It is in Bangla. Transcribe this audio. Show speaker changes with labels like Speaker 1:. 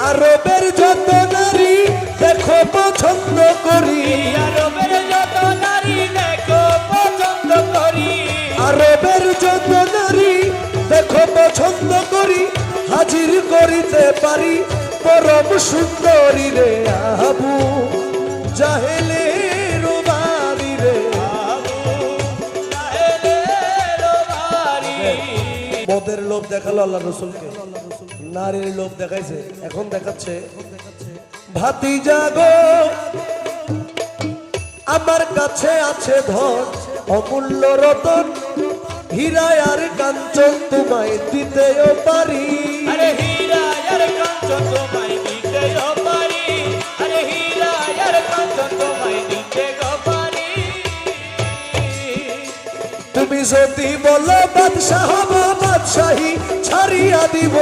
Speaker 1: আরবের যত নারী দেখো পছন্দ করি,
Speaker 2: আরবের যত নারী দেখো পছন্দ করি,
Speaker 1: আরবের যত নারী দেখো পছন্দ করি, হাজির করিতে পারি পরম সুন্দরী রে আবু জাহেলের বাড়ি রে। মদের লোভ দেখালো আল্লাহ রসুলকে, নারীর লোভ দেখাইছে, এখন দেখাচ্ছে ভাতিজা গো আমার কাছে আছে ধন অমূল্য রতন, হীরা আর কাঞ্চন তোমায় দিতেও পারি।
Speaker 2: আরে হীরা আর কাঞ্চন তোমায় দিতেও পারি, আরে হীরা আর কাঞ্চন তোমায় দিতেও পারি।
Speaker 1: তুমি যদি বলো বাদশাহ হব বাদশাহী ছাড়িয়া দিব।